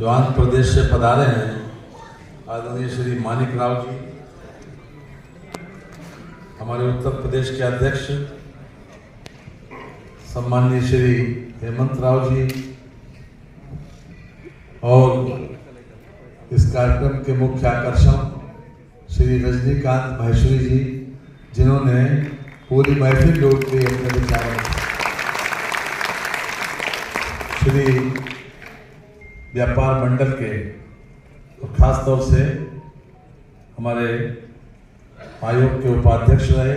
जो आंध्र प्रदेश से पधारे हैं आदरणीय श्री मानिक राव जी, हमारे उत्तर प्रदेश के अध्यक्ष सम्माननीय श्री हेमंत राव जी, और इस कार्यक्रम के मुख्य आकर्षण श्री रजनीकांत माहेश्वरी जी, जिन्होंने पूरी महफिल जोड़ के अपने विचार, श्री व्यापार मंडल के और खास तौर से हमारे आयोग के उपाध्यक्ष रहे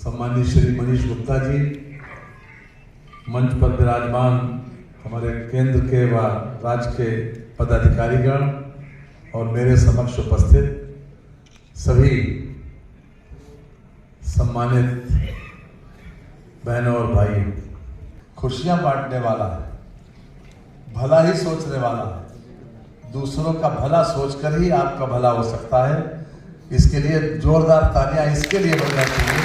सम्माननीय श्री मनीष गुप्ता जी, मंच पर विराजमान हमारे केंद्र के व राज्य के पदाधिकारीगण और मेरे समक्ष उपस्थित सभी सम्मानित बहनों और भाइयों। खुशियां बांटने वाला है, भला ही सोचने वाला है, दूसरों का भला सोचकर ही आपका भला हो सकता है। इसके लिए जोरदार तालियां इसके लिए बजना चाहिए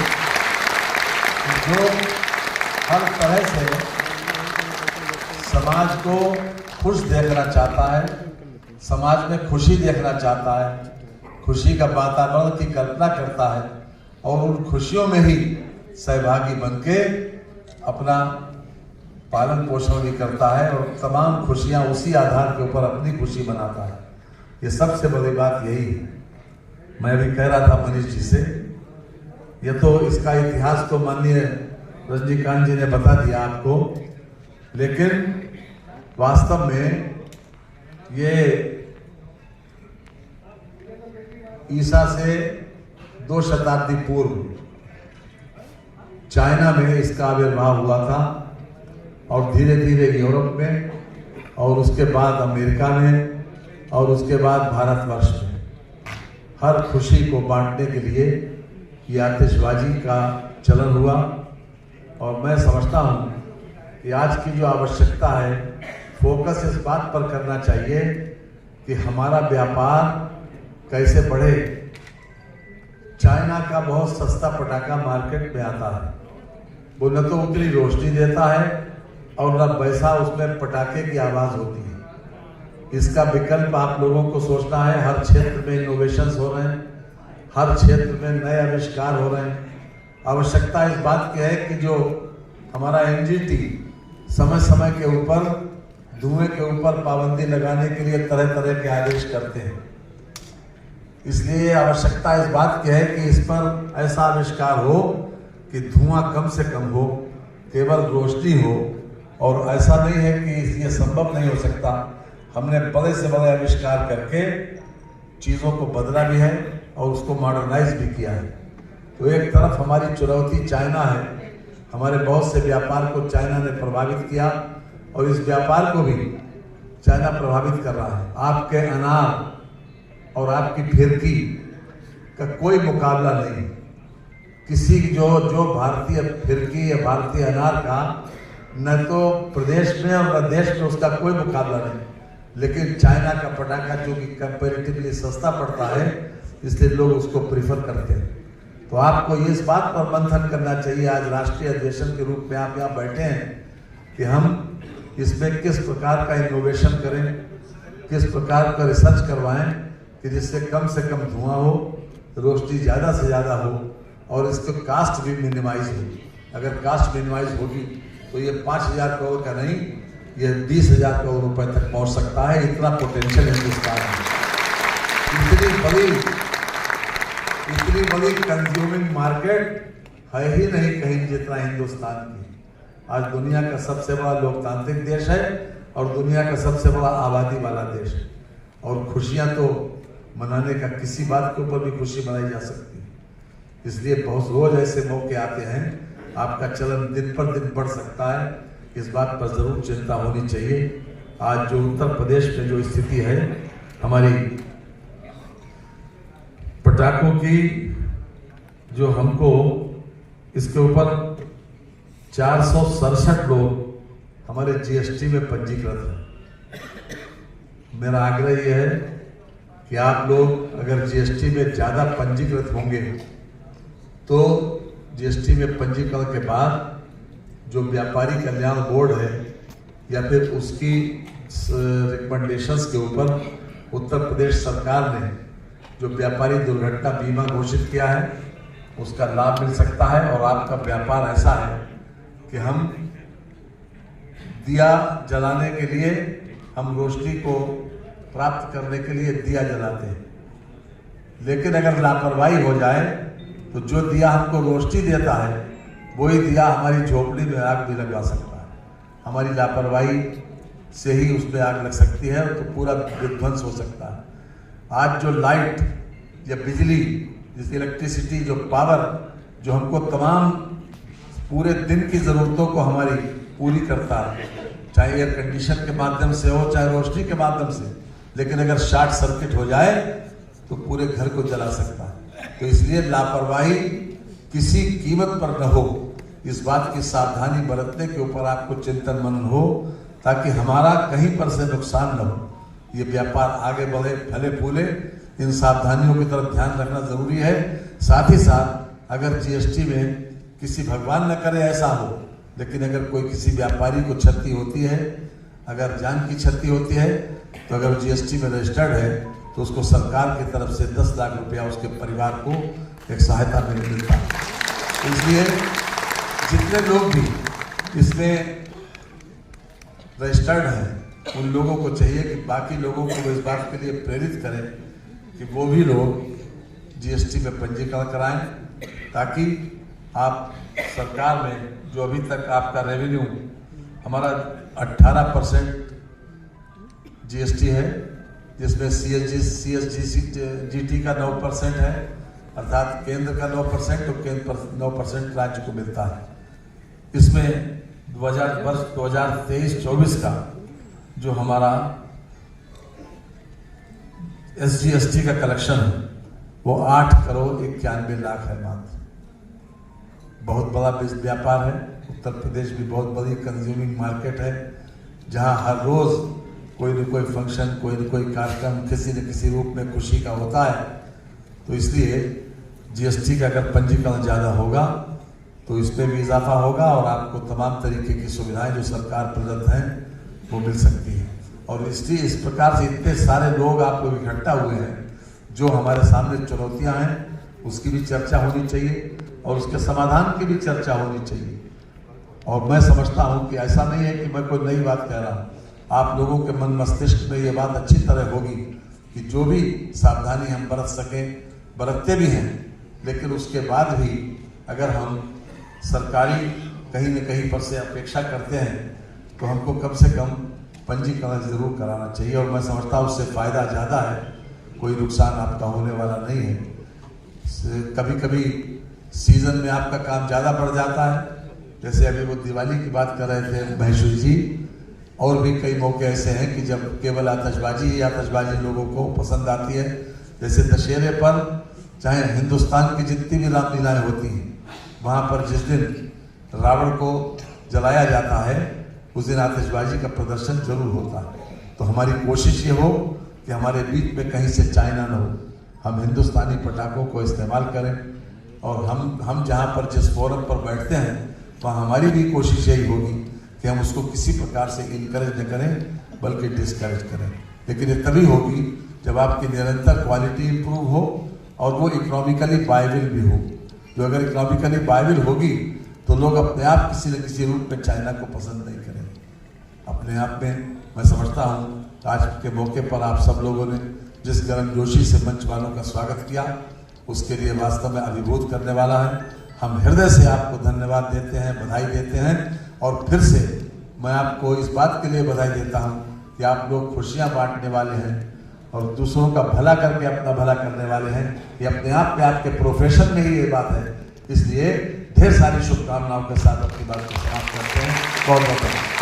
कि जो हर तरह से समाज को खुश देखना चाहता है, समाज में खुशी देखना चाहता है, खुशी का वातावरण की कल्पना करता है और उन खुशियों में ही सहभागी बनके अपना पालन पोषण भी करता है और तमाम खुशियां उसी आधार के ऊपर अपनी खुशी मनाता है। ये सबसे बड़ी बात यही है। मैं भी कह रहा था मनीष जी से, ये तो इसका इतिहास तो माननीय रजनीकांत जी ने बता दिया आपको, लेकिन वास्तव में ये ईसा से 2 शताब्दी पूर्व चाइना में इसका आविर्भाव हुआ था और धीरे धीरे यूरोप में और उसके बाद अमेरिका में और उसके बाद भारतवर्ष में हर खुशी को बांटने के लिए ये आतिशबाजी का चलन हुआ। और मैं समझता हूँ कि आज की जो आवश्यकता है, फोकस इस बात पर करना चाहिए कि हमारा व्यापार कैसे बढ़े। चाइना का बहुत सस्ता पटाखा मार्केट में आता है, वो न तो उतनी रोशनी देता है और न वैसा उसमें पटाखे की आवाज़ होती है। इसका विकल्प आप लोगों को सोचना है। हर क्षेत्र में इनोवेशंस हो रहे हैं, हर क्षेत्र में नए आविष्कार हो रहे हैं। आवश्यकता इस बात की है कि जो हमारा एनजीटी समय समय के ऊपर धुएं के ऊपर पाबंदी लगाने के लिए तरह तरह के आदेश करते हैं। इसलिए आवश्यकता इस बात की है कि इस पर ऐसा आविष्कार हो कि धुआं कम से कम हो, केवल रोशनी हो। और ऐसा नहीं है कि ये संभव नहीं हो सकता। हमने बड़े से बड़े आविष्कार करके चीज़ों को बदला भी है और उसको मॉडर्नाइज भी किया है। तो एक तरफ हमारी चुनौती चाइना है, हमारे बहुत से व्यापार को चाइना ने प्रभावित किया और इस व्यापार को भी चाइना प्रभावित कर रहा है। आपके अनार और आपकी फिरकी का कोई मुकाबला नहीं। किसी जो भारतीय फिरकी या भारतीय अनार का न तो प्रदेश में और न देश में उसका कोई मुकाबला नहीं, लेकिन चाइना का पटाखा जो कि कंपैरेटिवली सस्ता पड़ता है, इसलिए लोग उसको प्रीफर करते हैं। तो आपको ये इस बात पर मंथन करना चाहिए, आज राष्ट्रीय अधिवेशन के रूप में आप यहाँ बैठे हैं, कि हम इसमें किस प्रकार का इनोवेशन करें, किस प्रकार का रिसर्च करवाएं कि जिससे कम से कम धुआं हो, रोशनी ज़्यादा से ज़्यादा हो और इसको कास्ट भी मिनिमाइज हो। अगर कास्ट मिनिमाइज होगी तो ये 5,000 करोड़ का नहीं, ये 20,000 करोड़ रुपए तक पहुंच सकता है। इतना पोटेंशियल हिंदुस्तान में, इतनी बड़ी कंज्यूमिंग मार्केट है ही नहीं कहीं जितना हिंदुस्तान की। आज दुनिया का सबसे बड़ा लोकतांत्रिक देश है और दुनिया का सबसे बड़ा आबादी वाला देश है। और खुशियां तो मनाने का, किसी बात के ऊपर भी खुशी मनाई जा सकती है। इसलिए बहुत रोज ऐसे मौके आते हैं, आपका चलन दिन पर दिन बढ़ सकता है। इस बात पर जरूर चिंता होनी चाहिए। आज जो उत्तर प्रदेश में जो स्थिति है, हमारी पटाखों की, जो हमको इसके ऊपर 467 लोग हमारे जीएसटी में पंजीकृत हैं। मेरा आग्रह यह है कि आप लोग अगर जीएसटी में ज़्यादा पंजीकृत होंगे तो जीएसटी में पंजीकरण के बाद जो व्यापारी कल्याण बोर्ड है या फिर उसकी रिकमेंडेशंस के ऊपर उत्तर प्रदेश सरकार ने जो व्यापारी दुर्घटना बीमा घोषित किया है उसका लाभ मिल सकता है। और आपका व्यापार ऐसा है कि हम दिया जलाने के लिए, हम रोशनी को प्राप्त करने के लिए दिया जलाते हैं, लेकिन अगर लापरवाही हो जाए तो जो दिया हमको रोशनी देता है वही दिया हमारी झोपड़ी में आग भी लगवा सकता है। हमारी लापरवाही से ही उसमें आग लग सकती है तो पूरा विध्वंस हो सकता है। आज जो लाइट या बिजली, जिस इलेक्ट्रिसिटी, जो पावर जो हमको तमाम पूरे दिन की ज़रूरतों को हमारी पूरी करता है, चाहे एयर कंडीशन के माध्यम से हो चाहे रोशनी के माध्यम से, लेकिन अगर शॉर्ट सर्किट हो जाए तो पूरे घर को जला सकता है। तो इसलिए लापरवाही किसी कीमत पर न हो, इस बात की सावधानी बरतने के ऊपर आपको चिंतन मनन हो, ताकि हमारा कहीं पर से नुकसान न हो, ये व्यापार आगे बढ़े, फले फूले। इन सावधानियों की तरफ ध्यान रखना जरूरी है। साथ ही साथ अगर जीएसटी में किसी, भगवान न करे ऐसा हो, लेकिन अगर कोई किसी व्यापारी को क्षति होती है, अगर जान की क्षति होती है, तो अगर जीएसटी में रजिस्टर्ड है तो उसको सरकार की तरफ से 10 लाख रुपया उसके परिवार को एक सहायता मिलता है। इसलिए जितने लोग भी इसमें रजिस्टर्ड हैं उन लोगों को चाहिए कि बाकी लोगों को वो इस बात के लिए प्रेरित करें कि वो भी लोग जीएसटी में पंजीकरण कराएं, ताकि आप सरकार में जो अभी तक आपका रेवेन्यू हमारा 18% जीएसटी है, जिसमें सीएसजीटी का 9% है, अर्थात केंद्र का 9% तो केंद्र पर 9% राज्य को मिलता है। इसमें वर्ष 2023-24 का जो हमारा SGST का कलेक्शन है वो 8 करोड़ 91 लाख है मात्र। बहुत बड़ा व्यापार है। उत्तर प्रदेश भी बहुत बड़ी कंज्यूमिंग मार्केट है, जहां हर रोज कोई न कोई फंक्शन, कोई न कोई कार्यक्रम किसी न किसी रूप में खुशी का होता है। तो इसलिए जीएसटी का अगर पंजीकरण ज़्यादा होगा तो इसमें भी इजाफा होगा और आपको तमाम तरीके की सुविधाएं जो सरकार प्रदत्त हैं वो मिल सकती हैं। और इसलिए इस प्रकार से इतने सारे लोग आप लोग इकट्ठा हुए हैं, जो हमारे सामने चुनौतियां हैं उसकी भी चर्चा होनी चाहिए और उसके समाधान की भी चर्चा होनी चाहिए। और मैं समझता हूं कि ऐसा नहीं है कि मैं कोई नई बात कह रहा हूं, आप लोगों के मन मस्तिष्क में ये बात अच्छी तरह होगी कि जो भी सावधानी हम बरत सकें, बरतते भी हैं, लेकिन उसके बाद भी अगर हम सरकारी कहीं न कहीं पर से अपेक्षा करते हैं तो हमको कम से कम पंजीकरण जरूर कराना चाहिए। और मैं समझता हूँ उससे फ़ायदा ज़्यादा है, कोई नुकसान आपका होने वाला नहीं है। कभी कभी सीजन में आपका काम ज़्यादा बढ़ जाता है, जैसे अभी वो दिवाली की बात कर रहे थे महेश्वर जी, और भी कई मौके ऐसे हैं कि जब केवल आतिशबाजी लोगों को पसंद आती है। जैसे दशहरे पर चाहे हिंदुस्तान की जितनी भी रामलीलाएँ होती हैं, वहाँ पर जिस दिन रावण को जलाया जाता है उस दिन आतिशबाजी का प्रदर्शन जरूर होता है। तो हमारी कोशिश ये हो कि हमारे बीच में कहीं से चाइना न हो, हम हिंदुस्तानी पटाखों को इस्तेमाल करें। और हम जहाँ पर जिस फोरम पर बैठते हैं वहाँ हमारी भी कोशिश यही होगी कि हम उसको किसी प्रकार से इनकरेज न करें बल्कि डिस्करेज करें। लेकिन ये तभी होगी जब आपकी निरंतर क्वालिटी इंप्रूव हो और वो इकोनॉमिकली वायबल भी हो। जो अगर इकोनॉमिकली वायबल होगी तो लोग अपने आप किसी न किसी रूप में चाइना को पसंद नहीं करेंगे। अपने आप में मैं समझता हूँ आज के मौके पर आप सब लोगों ने जिस गर्मजोशी से मंच वालों का स्वागत किया उसके लिए वास्तव में अभिभूत करने वाला है। हम हृदय से आपको धन्यवाद देते हैं, बधाई देते हैं। और फिर से मैं आपको इस बात के लिए बधाई देता हूँ कि आप लोग खुशियाँ बांटने वाले हैं और दूसरों का भला करके अपना भला करने वाले हैं। ये अपने आप में आपके प्रोफेशन में ही ये बात है। इसलिए ढेर सारी शुभकामनाओं के साथ अपनी बात को समाप्त करते हैं। बहुत बहुत धन्यवाद।